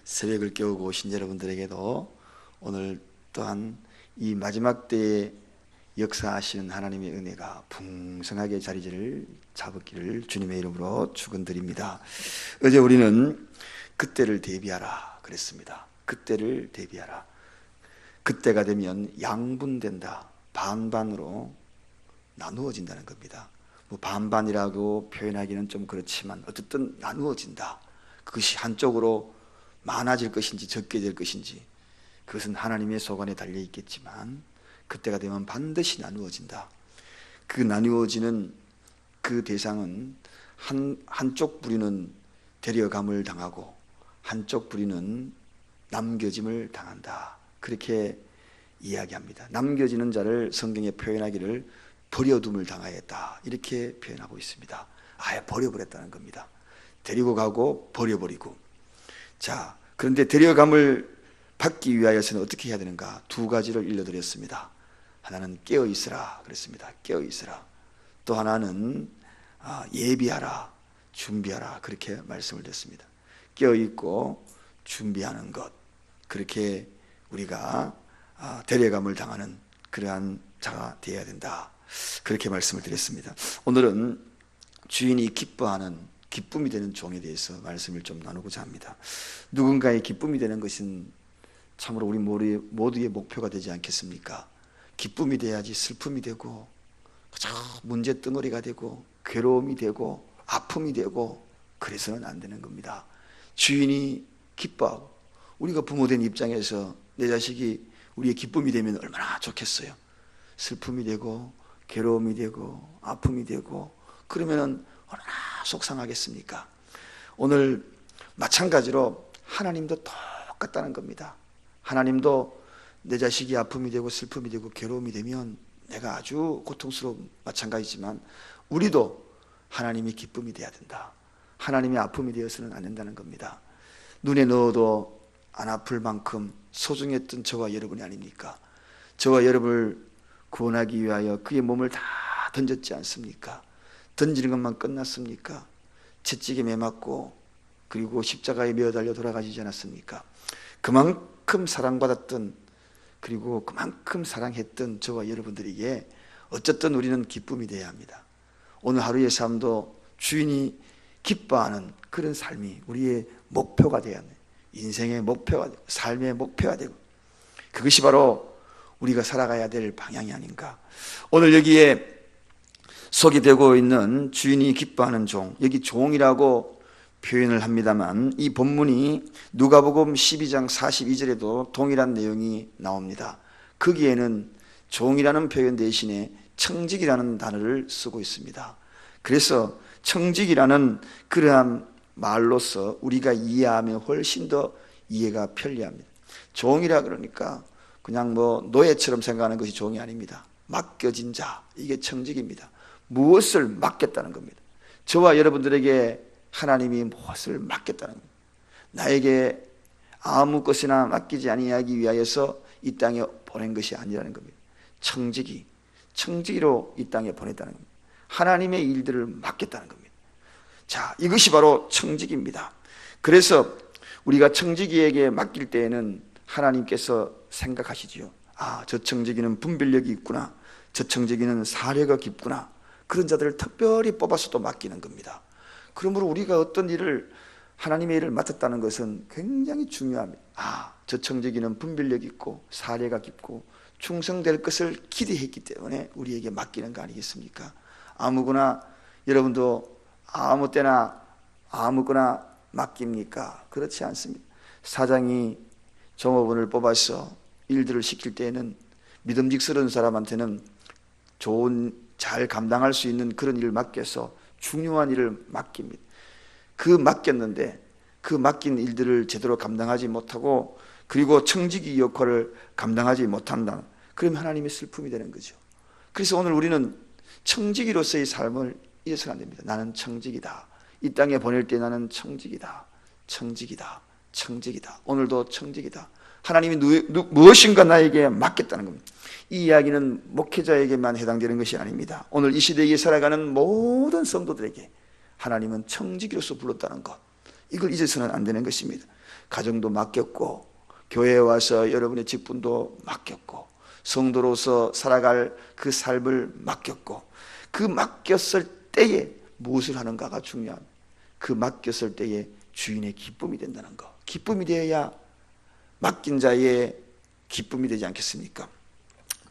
새벽을 깨우고 오신 여러분들에게도 오늘 또한 이 마지막 때에 역사하시는 하나님의 은혜가 풍성하게 자리를 잡았기를 주님의 이름으로 축원드립니다. 어제 우리는 그때를 대비하라 그랬습니다. 그때를 대비하라. 그때가 되면 양분된다. 반반으로 나누어진다는 겁니다. 뭐 반반이라고 표현하기는 좀 그렇지만 어쨌든 나누어진다. 그것이 한쪽으로 많아질 것인지 적게 될 것인지 그것은 하나님의 소관에 달려 있겠지만 그때가 되면 반드시 나누어진다. 그 나누어지는 그 대상은 한쪽 부류는 데려감을 당하고 한쪽 부류는 남겨짐을 당한다. 그렇게 이야기합니다. 남겨지는 자를 성경에 표현하기를 버려둠을 당하였다. 이렇게 표현하고 있습니다. 아예 버려버렸다는 겁니다. 데리고 가고 버려버리고. 자, 그런데 데려감을 받기 위하여서는 어떻게 해야 되는가? 두 가지를 일러드렸습니다. 하나는 깨어 있으라 그랬습니다. 깨어 있으라. 또 하나는 예비하라, 준비하라 그렇게 말씀을 드렸습니다. 깨어 있고 준비하는 것, 그렇게 우리가 데려감을 당하는 그러한 자가 되어야 된다. 그렇게 말씀을 드렸습니다. 오늘은 주인이 기뻐하는 기쁨이 되는 종에 대해서 말씀을 좀 나누고자 합니다. 누군가의 기쁨이 되는 것은 참으로 우리 모두의 목표가 되지 않겠습니까? 기쁨이 돼야지 슬픔이 되고 문제 덩어리가 되고 괴로움이 되고 아픔이 되고 그래서는 안 되는 겁니다. 주인이 기뻐하고 우리가 부모된 입장에서 내 자식이 우리의 기쁨이 되면 얼마나 좋겠어요. 슬픔이 되고 괴로움이 되고 아픔이 되고 그러면 얼마나 속상하겠습니까? 오늘 마찬가지로 하나님도 똑같다는 겁니다. 하나님도 내 자식이 아픔이 되고 슬픔이 되고 괴로움이 되면 내가 아주 고통스러운 마찬가지지만 우리도 하나님이 기쁨이 돼야 된다. 하나님이 아픔이 되어서는 안 된다는 겁니다. 눈에 넣어도 안 아플 만큼 소중했던 저와 여러분이 아닙니까? 저와 여러분을 구원하기 위하여 그의 몸을 다 던졌지 않습니까? 던지는 것만 끝났습니까? 채찍에 매맞고 그리고 십자가에 매어달려 돌아가시지 않았습니까? 그만큼 사랑받았던 그리고 그만큼 사랑했던 저와 여러분들에게 어쨌든 우리는 기쁨이 되어야 합니다. 오늘 하루의 삶도 주인이 기뻐하는 그런 삶이 우리의 목표가 되어야 합니다. 인생의 목표가 되고 삶의 목표가 되고 그것이 바로 우리가 살아가야 될 방향이 아닌가. 오늘 여기에 소개되고 있는 주인이 기뻐하는 종, 여기 종이라고 표현을 합니다만 이 본문이 누가복음 12장 42절에도 동일한 내용이 나옵니다. 거기에는 종이라는 표현 대신에 청직이라는 단어를 쓰고 있습니다. 그래서 청직이라는 그러한 말로서 우리가 이해하면 훨씬 더 이해가 편리합니다. 종이라 그러니까 그냥 노예처럼 생각하는 것이 종이 아닙니다. 맡겨진 자, 이게 청직입니다. 무엇을 맡겼다는 겁니다. 저와 여러분들에게 하나님이 무엇을 맡겼다는 겁니다. 나에게 아무 것이나 맡기지 아니하기 위하여서 이 땅에 보낸 것이 아니라는 겁니다. 청지기로 이 땅에 보냈다는 겁니다. 하나님의 일들을 맡겼다는 겁니다. 자, 이것이 바로 청지기입니다. 그래서 우리가 청지기에게 맡길 때에는 하나님께서 생각하시지요. 저 청지기는 분별력이 있구나. 저 청지기는 사려가 깊구나. 그런 자들을 특별히 뽑아서 또 맡기는 겁니다. 그러므로 우리가 어떤 일을 하나님의 일을 맡았다는 것은 굉장히 중요합니다. 저 청지기는 분별력이 있고 사려가 깊고 충성될 것을 기대했기 때문에 우리에게 맡기는 거 아니겠습니까? 아무거나 여러분도 아무 때나 아무거나 맡깁니까? 그렇지 않습니다. 사장이 종업원을 뽑아서 일들을 시킬 때에는 믿음직스러운 사람한테는 잘 감당할 수 있는 그런 일을 맡겨서 중요한 일을 맡깁니다. 맡겼는데 그 맡긴 일들을 제대로 감당하지 못하고 그리고 청지기 역할을 감당하지 못한다. 그러면 하나님의 슬픔이 되는 거죠. 그래서 오늘 우리는 청지기로서의 삶을 잃어서는 안 됩니다. 나는 청지기다. 이 땅에 보낼 때 나는 청지기다. 청지기다. 청지기다. 오늘도 청지기다. 하나님이 무엇인가 나에게 맡겼다는 겁니다. 이 이야기는 목회자에게만 해당되는 것이 아닙니다. 오늘 이 시대에 살아가는 모든 성도들에게 하나님은 청지기로서 불렀다는 것, 이걸 잊어서는 안 되는 것입니다. 가정도 맡겼고, 교회에 와서 여러분의 직분도 맡겼고, 성도로서 살아갈 그 삶을 맡겼고, 그 맡겼을 때에 무엇을 하는가가 중요합니다. 그 맡겼을 때에 주인의 기쁨이 된다는 거. 기쁨이 되어야 맡긴 자의 기쁨이 되지 않겠습니까?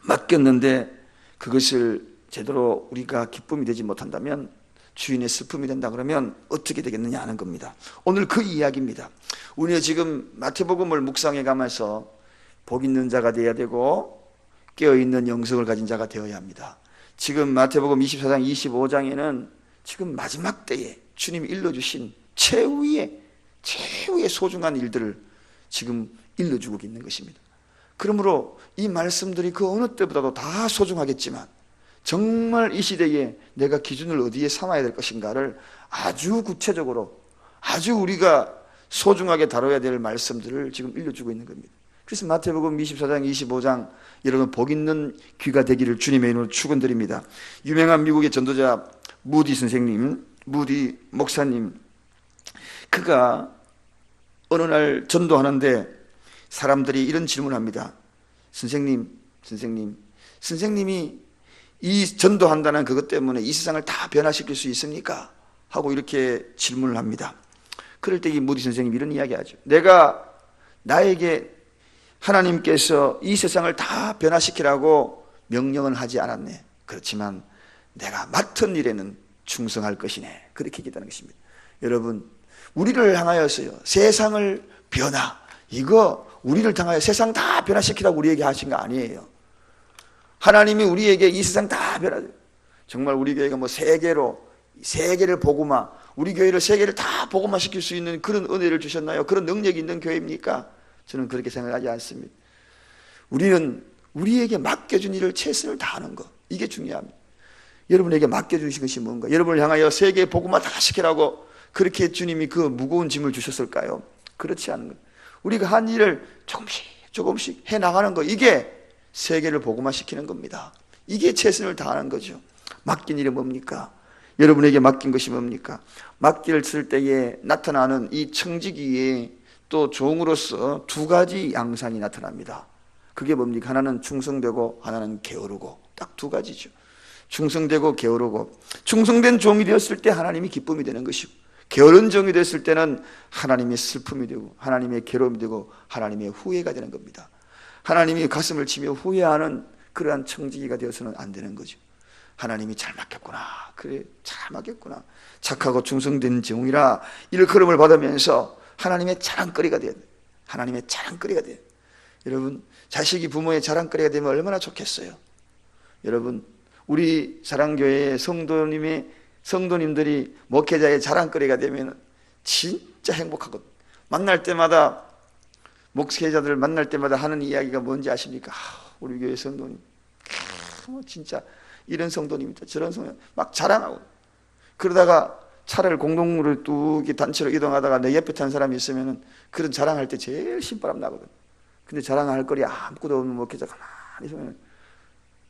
맡겼는데 그것을 제대로 우리가 기쁨이 되지 못한다면 주인의 슬픔이 된다 그러면 어떻게 되겠느냐 하는 겁니다. 오늘 그 이야기입니다. 우리가 지금 마태복음을 묵상해 가면서 복 있는 자가 되어야 되고 깨어있는 영성을 가진 자가 되어야 합니다. 지금 마태복음 24장 25장에는 지금 마지막 때에 주님이 일러주신 최후의 소중한 일들을 지금 일러주고 있는 것입니다. 그러므로 이 말씀들이 그 어느 때보다도 다 소중하겠지만 정말 이 시대에 내가 기준을 어디에 삼아야 될 것인가를 아주 구체적으로 아주 우리가 소중하게 다뤄야 될 말씀들을 지금 일러주고 있는 겁니다. 그래서 마태복음 24장 25장 여러분 복 있는 귀가 되기를 주님의 이름으로 축원드립니다. 유명한 미국의 전도자 무디 선생님, 무디 목사님, 그가 어느 날 전도하는데 사람들이 이런 질문을 합니다. 선생님이 이 전도한다는 그것 때문에 이 세상을 다 변화시킬 수 있습니까? 하고 이렇게 질문을 합니다. 그럴 때 이 무디 선생님이 이런 이야기하죠. 나에게 하나님께서 이 세상을 다 변화시키라고 명령은 하지 않았네. 그렇지만 내가 맡은 일에는 충성할 것이네. 그렇게 얘기했다는 것입니다. 여러분, 우리를 향하여서요, 세상을 이거 우리를 향하여 세상 다 변화시키라고 우리에게 하신 거 아니에요. 하나님이 우리에게 이 세상 다 정말 우리 교회가 세계를 복음화, 우리 교회를 세계를 다 복음화 시킬 수 있는 그런 은혜를 주셨나요? 그런 능력이 있는 교회입니까? 저는 그렇게 생각하지 않습니다. 우리는 우리에게 맡겨준 일을 최선을 다하는 것, 이게 중요합니다. 여러분에게 맡겨주신 것이 뭔가? 여러분을 향하여 세계 복음화 다 시키라고 그렇게 주님이 그 무거운 짐을 주셨을까요? 그렇지 않은 것. 우리가 한 일을 조금씩 해나가는 것, 이게 세계를 복음화 시키는 겁니다. 이게 최선을 다하는 거죠. 맡긴 일이 뭡니까? 여러분에게 맡긴 것이 뭡니까? 맡겼을 때에 나타나는 이 청지기에 또 종으로서 두 가지 양상이 나타납니다. 그게 뭡니까? 하나는 충성되고 하나는 게으르고, 딱 두 가지죠. 충성되고 게으르고, 충성된 종이 되었을 때 하나님이 기쁨이 되는 것이고, 게으른 종이 됐을 때는 하나님의 슬픔이 되고 하나님의 괴로움이 되고 하나님의 후회가 되는 겁니다. 하나님이 가슴을 치며 후회하는 그러한 청지기가 되어서는 안 되는 거죠. 하나님이 잘 맡겼구나, 그래 잘 맡겼구나, 착하고 충성된 종이라 일컬음을 받으면서 하나님의 자랑거리가 돼야 돼. 하나님의 자랑거리가 돼요. 여러분, 자식이 부모의 자랑거리가 되면 얼마나 좋겠어요. 여러분, 우리 사랑교회의 성도님들이 목회자의 자랑거리가 되면 진짜 행복하거든. 목회자들 만날 때마다 하는 이야기가 뭔지 아십니까? 우리 교회 성도님, 진짜 이런 성도님이다, 저런 성도님, 막 자랑하고. 그러다가 차를 공동으로 뚝 단체로 이동하다가 내 옆에 탄 사람이 있으면 그런 자랑할 때 제일 신바람 나거든. 근데 자랑할 거리 아무것도 없는 목회자 가만히 있으면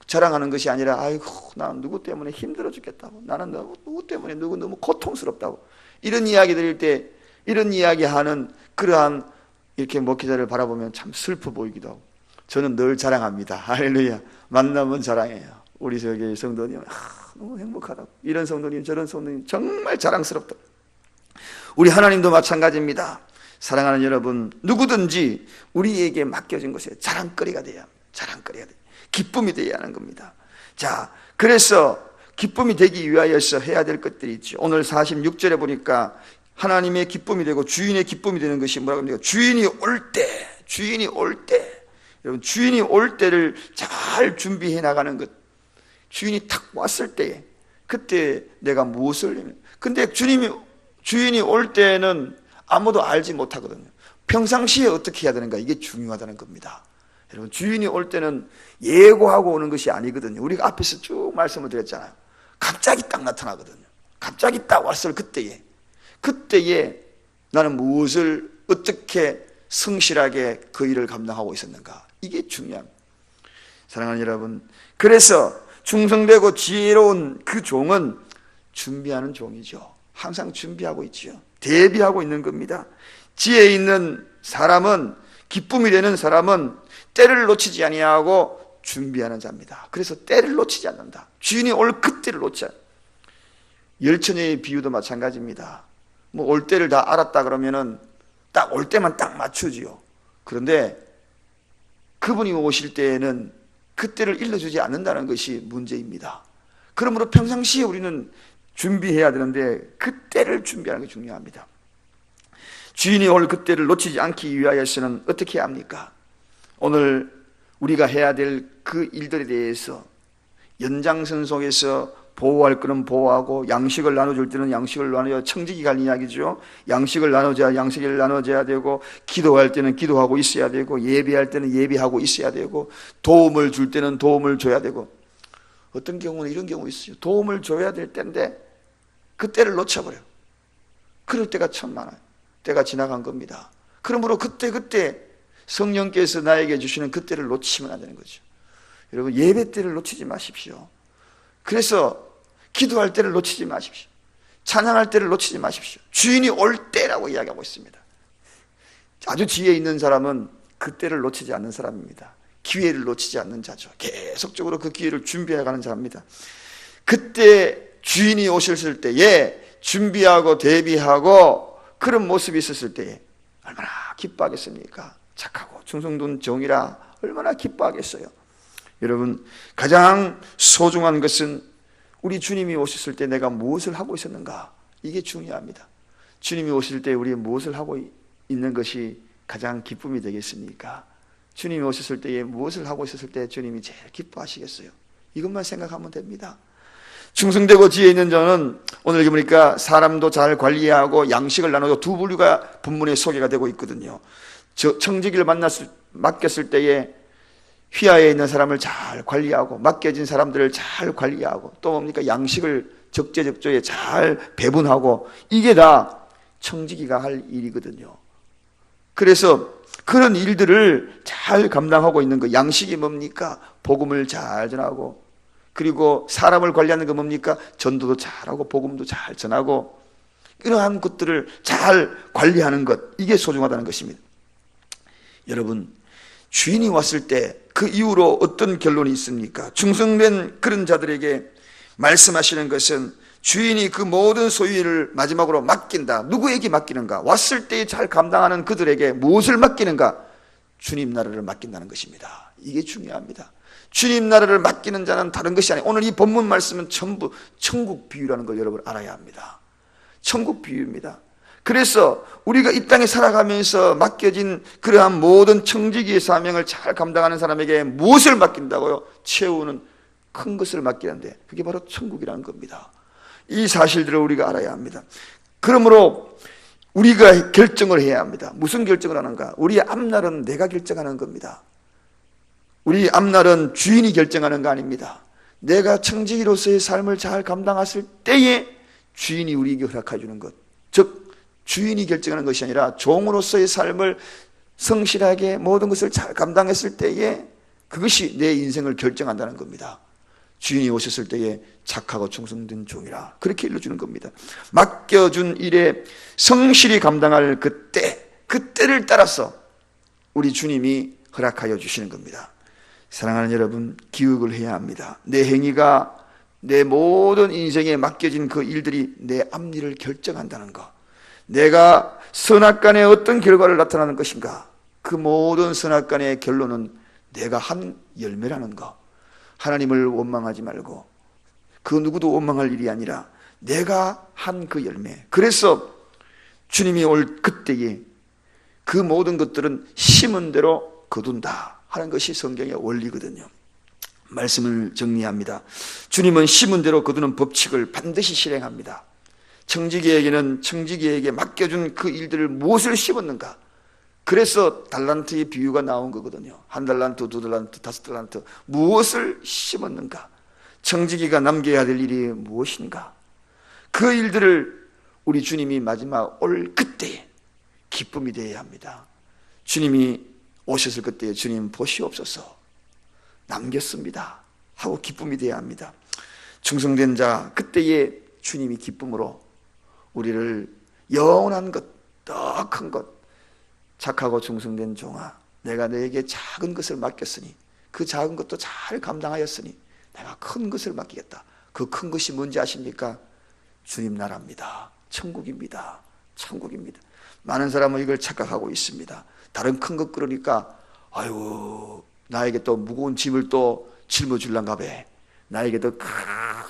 자랑하는 것이 아니라, 아이고, 나는 누구 때문에 힘들어 죽겠다고, 나는 누구 때문에 너무 고통스럽다고, 이런 이야기 들을 때, 이런 이야기하는 그러한 이렇게 목회자를 바라보면 참 슬퍼 보이기도 하고. 저는 늘 자랑합니다. 할렐루야. 만나면 자랑해요. 우리 저기 성도님, 너무 행복하다고, 이런 성도님 저런 성도님 정말 자랑스럽다. 우리 하나님도 마찬가지입니다. 사랑하는 여러분, 누구든지 우리에게 맡겨진 것에 자랑거리가 돼야 합니다. 자랑거리가 돼요. 기쁨이 되어야 하는 겁니다. 자, 그래서 기쁨이 되기 위하여서 해야 될 것들이 있죠. 오늘 46절에 보니까 하나님의 기쁨이 되고 주인의 기쁨이 되는 것이 뭐라고 합니까? 주인이 올 때, 여러분, 주인이 올 때를 잘 준비해 나가는 것. 주인이 탁 왔을 때에, 그때 내가 무엇을 하면, 근데 주인이 올 때는 아무도 알지 못하거든요. 평상시에 어떻게 해야 되는가, 이게 중요하다는 겁니다. 여러분, 주인이 올 때는 예고하고 오는 것이 아니거든요. 우리가 앞에서 쭉 말씀을 드렸잖아요. 갑자기 딱 나타나거든요. 갑자기 딱 왔을 그때에 나는 무엇을 어떻게 성실하게 그 일을 감당하고 있었는가, 이게 중요합니다. 사랑하는 여러분, 그래서 충성되고 지혜로운 그 종은 준비하는 종이죠. 항상 준비하고 있죠. 대비하고 있는 겁니다. 지혜 있는 사람은, 기쁨이 되는 사람은 때를 놓치지 아니하고 준비하는 자입니다. 그래서 때를 놓치지 않는다. 주인이 올 그때를 놓지 않는다. 열처녀의 비유도 마찬가지입니다. 뭐 올 때를 다 알았다 그러면은 딱 올 때만 딱 맞추지요. 그런데 그분이 오실 때에는 그때를 일러주지 않는다는 것이 문제입니다. 그러므로 평상시에 우리는 준비해야 되는데 그때를 준비하는 게 중요합니다. 주인이 올 그때를 놓치지 않기 위하여서는 어떻게 합니까? 오늘 우리가 해야 될 그 일들에 대해서 연장선 속에서 보호할 거는 보호하고, 양식을 나눠줄 때는 양식을 나눠야, 청지기 갈 이야기죠. 양식을 나눠줘야 양식을 나눠줘야 되고, 기도할 때는 기도하고 있어야 되고, 예배할 때는 예배하고 있어야 되고, 도움을 줄 때는 도움을 줘야 되고. 어떤 경우는 이런 경우 있어요. 도움을 줘야 될 때인데 그때를 놓쳐버려요. 그럴 때가 참 많아요. 때가 지나간 겁니다. 그러므로 그때 성령께서 나에게 주시는 그때를 놓치면 안 되는 거죠. 여러분, 예배 때를 놓치지 마십시오. 그래서 기도할 때를 놓치지 마십시오. 찬양할 때를 놓치지 마십시오. 주인이 올 때라고 이야기하고 있습니다. 아주 지혜 있는 사람은 그때를 놓치지 않는 사람입니다. 기회를 놓치지 않는 자죠. 계속적으로 그 기회를 준비해가는 자입니다. 그때 주인이 오셨을 때에 준비하고 대비하고 그런 모습이 있었을 때에 얼마나 기뻐하겠습니까? 착하고 충성된 종이라 얼마나 기뻐하겠어요. 여러분, 가장 소중한 것은 우리 주님이 오셨을 때 내가 무엇을 하고 있었는가? 이게 중요합니다. 주님이 오실 때 우리 무엇을 하고 있는 것이 가장 기쁨이 되겠습니까? 주님이 오셨을 때에 무엇을 하고 있었을 때 주님이 제일 기뻐하시겠어요? 이것만 생각하면 됩니다. 충성되고 지혜 있는 자는 오늘 여기 보니까 사람도 잘 관리하고 양식을 나누고 두 부류가 본문에 소개가 되고 있거든요. 청지기를 맡겼을 때에 휘하에 있는 사람을 잘 관리하고, 맡겨진 사람들을 잘 관리하고, 또 뭡니까? 양식을 적재적소에 잘 배분하고, 이게 다 청지기가 할 일이거든요. 그래서 그런 일들을 잘 감당하고 있는 거. 양식이 뭡니까? 복음을 잘 전하고, 그리고 사람을 관리하는 거 뭡니까? 전도도 잘하고 복음도 잘 전하고, 이러한 것들을 잘 관리하는 것, 이게 소중하다는 것입니다. 여러분, 주인이 왔을 때 그 이후로 어떤 결론이 있습니까? 충성된 그런 자들에게 말씀하시는 것은 주인이 그 모든 소유를 마지막으로 맡긴다. 누구에게 맡기는가? 왔을 때 잘 감당하는 그들에게 무엇을 맡기는가? 주님 나라를 맡긴다는 것입니다. 이게 중요합니다. 주님 나라를 맡기는 자는 다른 것이 아니에요. 오늘 이 본문 말씀은 전부 천국 비유라는 걸 여러분 알아야 합니다. 천국 비유입니다. 그래서 우리가 이 땅에 살아가면서 맡겨진 그러한 모든 청지기의 사명을 잘 감당하는 사람에게 무엇을 맡긴다고요? 채우는 큰 것을 맡기는데 그게 바로 천국이라는 겁니다. 이 사실들을 우리가 알아야 합니다. 그러므로 우리가 결정을 해야 합니다. 무슨 결정을 하는가? 우리의 앞날은 내가 결정하는 겁니다. 우리 앞날은 주인이 결정하는 거 아닙니다. 내가 청지기로서의 삶을 잘 감당했을 때에 주인이 우리에게 허락해 주는 것, 즉 주인이 결정하는 것이 아니라 종으로서의 삶을 성실하게 모든 것을 잘 감당했을 때에 그것이 내 인생을 결정한다는 겁니다. 주인이 오셨을 때에 착하고 충성된 종이라 그렇게 일러주는 겁니다. 맡겨준 일에 성실히 감당할 그때를 따라서 우리 주님이 허락하여 주시는 겁니다. 사랑하는 여러분, 기억을 해야 합니다. 내 행위가 내 모든 인생에 맡겨진 그 일들이 내 앞일을 결정한다는 것, 내가 선악간에 어떤 결과를 나타나는 것인가, 그 모든 선악간의 결론은 내가 한 열매라는 것. 하나님을 원망하지 말고 그 누구도 원망할 일이 아니라 내가 한 그 열매. 그래서 주님이 올 그때에 그 모든 것들은 심은 대로 거둔다 하는 것이 성경의 원리거든요. 말씀을 정리합니다. 주님은 심은 대로 거두는 법칙을 반드시 실행합니다. 청지기에게는 청지기에게 맡겨준 그 일들을 무엇을 심었는가? 그래서 달란트의 비유가 나온 거거든요. 한 달란트, 두 달란트, 다섯 달란트. 무엇을 심었는가? 청지기가 남겨야 될 일이 무엇인가? 그 일들을 우리 주님이 마지막 올 그때에 기쁨이 되어야 합니다. 주님이 오셨을 그때에 주님 보시옵소서, 남겼습니다 하고 기쁨이 되어야 합니다. 충성된 자, 그때에 주님이 기쁨으로 우리를 영원한 것, 더 큰 것, 착하고 충성된 종아, 내가 너에게 작은 것을 맡겼으니 그 작은 것도 잘 감당하였으니 내가 큰 것을 맡기겠다. 그 큰 것이 뭔지 아십니까? 주님 나라입니다. 천국입니다. 천국입니다. 많은 사람은 이걸 착각하고 있습니다. 다른 큰 것 그러니까 아유, 나에게 또 무거운 짐을 또 짊어질란가 봐. 나에게 더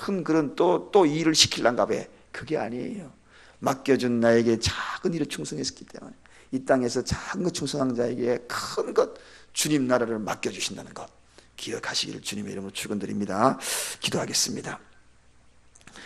큰 그런 또 일을 시킬란가 봐. 그게 아니에요. 맡겨준 나에게 작은 일을 충성했기 때문에 이 땅에서 작은 것 충성한 자에게 큰 것, 주님 나라를 맡겨주신다는 것 기억하시기를 주님의 이름으로 축원드립니다. 기도하겠습니다.